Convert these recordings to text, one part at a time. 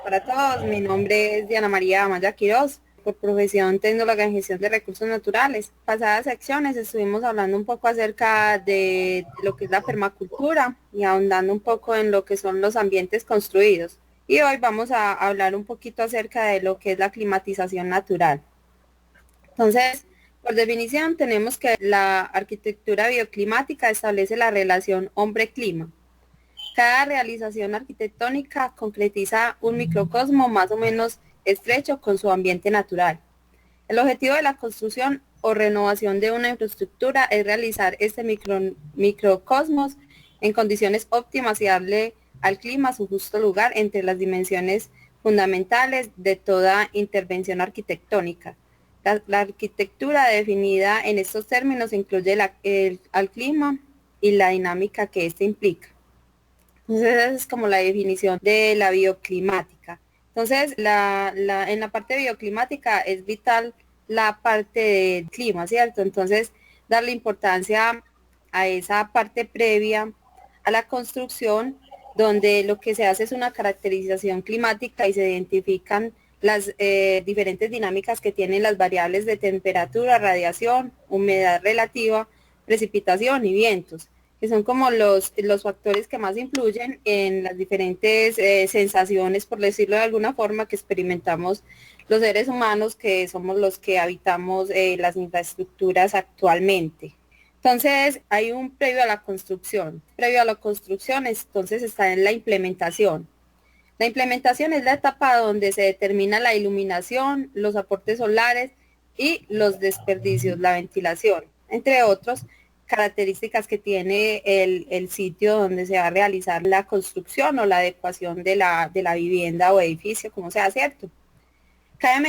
para todos. Mi nombre es Diana María Amaya Quiroz, por profesión tecnóloga en gestión de recursos naturales. Pasadas secciones estuvimos hablando un poco acerca de lo que es la permacultura y ahondando un poco en lo que son los ambientes construidos. Y hoy vamos a hablar un poquito acerca de lo que es la climatización natural. Entonces, por definición, tenemos que la arquitectura bioclimática establece la relación hombre-clima. Cada realización arquitectónica concretiza un microcosmo más o menos estrecho con su ambiente natural. El objetivo de la construcción o renovación de una infraestructura es realizar este microcosmos en condiciones óptimas y darle al clima su justo lugar entre las dimensiones fundamentales de toda intervención arquitectónica. La arquitectura definida en estos términos incluye al clima y la dinámica que éste implica. Entonces esa es como la definición de la bioclimática. Entonces, en la parte bioclimática es vital la parte del clima, ¿cierto? Entonces, darle importancia a esa parte previa a la construcción, donde lo que se hace es una caracterización climática y se identifican las diferentes dinámicas que tienen las variables de temperatura, radiación, humedad relativa, precipitación y vientos, que son como los factores que más influyen en las diferentes sensaciones, por decirlo de alguna forma, que experimentamos los seres humanos, que somos los que habitamos las infraestructuras actualmente. Entonces, hay un previo a la construcción. Previo a la construcción, entonces está en la implementación. La implementación es la etapa donde se determina la iluminación, los aportes solares y los desperdicios, la ventilación, entre otros características que tiene el sitio donde se va a realizar la construcción o la adecuación de la vivienda o edificio, como sea, ¿cierto? Cabe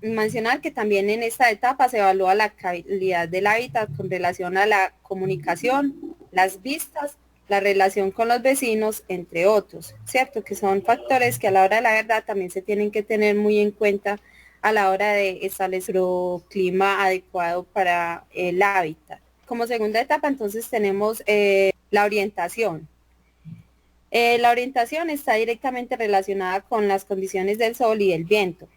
mencionar que también en esta etapa se evalúa la calidad del hábitat con relación a la comunicación, las vistas, la relación con los vecinos, entre otros, ¿cierto? Que son factores que a la hora de la verdad también se tienen que tener muy en cuenta a la hora de establecer un clima adecuado para el hábitat. Como segunda etapa, entonces tenemos la orientación. La orientación está directamente relacionada con las condiciones del sol y del viento.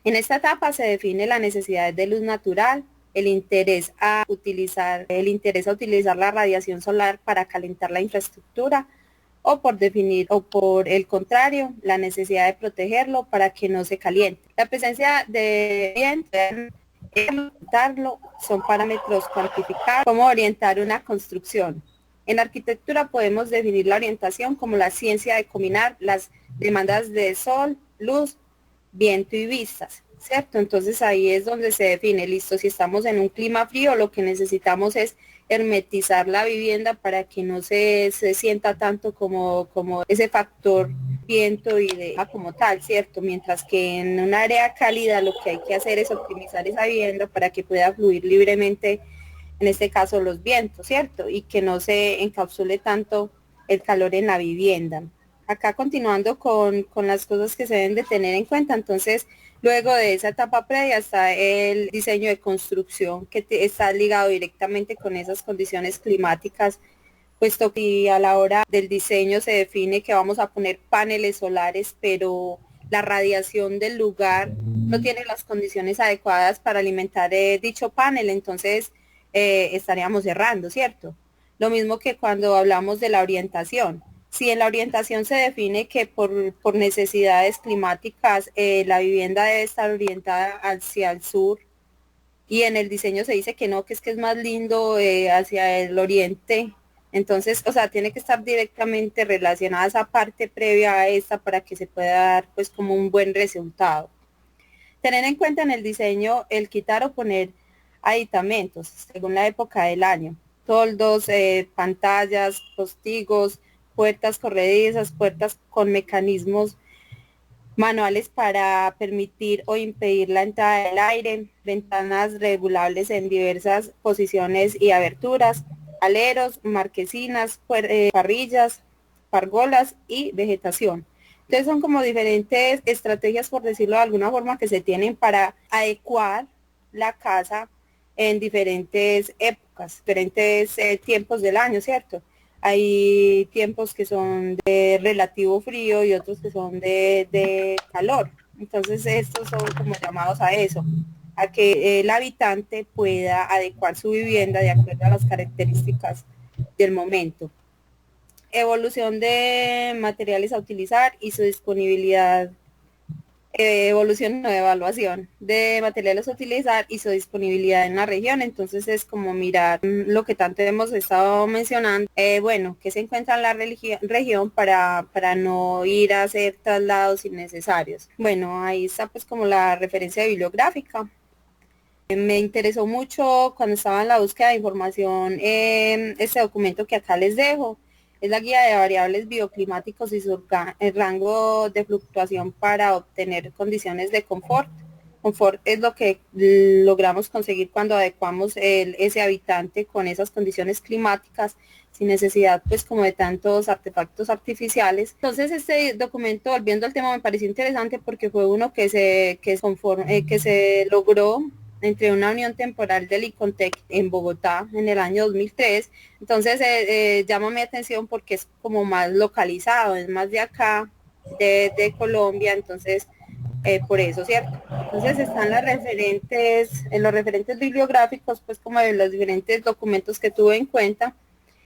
En esta etapa se define la necesidad de luz natural, el interés a utilizar la radiación solar para calentar la infraestructura o por el contrario, la necesidad de protegerlo para que no se caliente. La presencia de viento son parámetros cuantificables. ¿Cómo orientar una construcción? En arquitectura podemos definir la orientación como la ciencia de combinar las demandas de sol, luz, viento y vistas, ¿cierto? Entonces ahí es donde se define, listo, si estamos en un clima frío, lo que necesitamos es hermetizar la vivienda para que no se sienta tanto como ese factor viento y de como tal, ¿cierto? Mientras que en un área cálida lo que hay que hacer es optimizar esa vivienda para que pueda fluir libremente, en este caso los vientos, ¿cierto? Y que no se encapsule tanto el calor en la vivienda. Acá continuando con las cosas que se deben de tener en cuenta, entonces luego de esa etapa previa está el diseño de construcción que está ligado directamente con esas condiciones climáticas, puesto que a la hora del diseño se define que vamos a poner paneles solares, pero la radiación del lugar no tiene las condiciones adecuadas para alimentar dicho panel, entonces estaríamos errando, ¿cierto? Lo mismo que cuando hablamos de la orientación. Si en la orientación se define que por necesidades climáticas la vivienda debe estar orientada hacia el sur y en el diseño se dice que no, que es más lindo hacia el oriente, entonces, o sea, tiene que estar directamente relacionada esa parte previa a esta para que se pueda dar pues como un buen resultado. Tener en cuenta en el diseño el quitar o poner aditamentos según la época del año, toldos, pantallas, postigos, puertas corredizas, puertas con mecanismos manuales para permitir o impedir la entrada del aire, ventanas regulables en diversas posiciones y aberturas, aleros, marquesinas, parrillas, pargolas y vegetación. Entonces son como diferentes estrategias, por decirlo de alguna forma, que se tienen para adecuar la casa en diferentes épocas, diferentes tiempos del año, ¿cierto? hay tiempos que son de relativo frío y otros que son de calor. Entonces estos son como llamados a eso, a que el habitante pueda adecuar su vivienda de acuerdo a las características del momento. Evolución de materiales a utilizar y su disponibilidad. Evolución o evaluación de materiales a utilizar y su disponibilidad en la región. Entonces es como mirar lo que tanto hemos estado mencionando, bueno, que se encuentra en la región para no ir a hacer traslados innecesarios. Bueno, ahí está pues como la referencia bibliográfica. Me interesó mucho cuando estaba en la búsqueda de información, este documento que acá les dejo. Es la guía de variables bioclimáticos y su rango de fluctuación para obtener condiciones de confort. Confort es lo que logramos conseguir cuando adecuamos ese habitante con esas condiciones climáticas sin necesidad pues como de tantos artefactos artificiales. Entonces este documento, volviendo al tema, me pareció interesante porque fue uno que se logró entre una unión temporal del ICONTEC en Bogotá en el año 2003. Entonces llama mi atención porque es como más localizado, es más de acá, de Colombia, entonces por eso, ¿cierto? Entonces están en los referentes bibliográficos, pues como de los diferentes documentos que tuve en cuenta.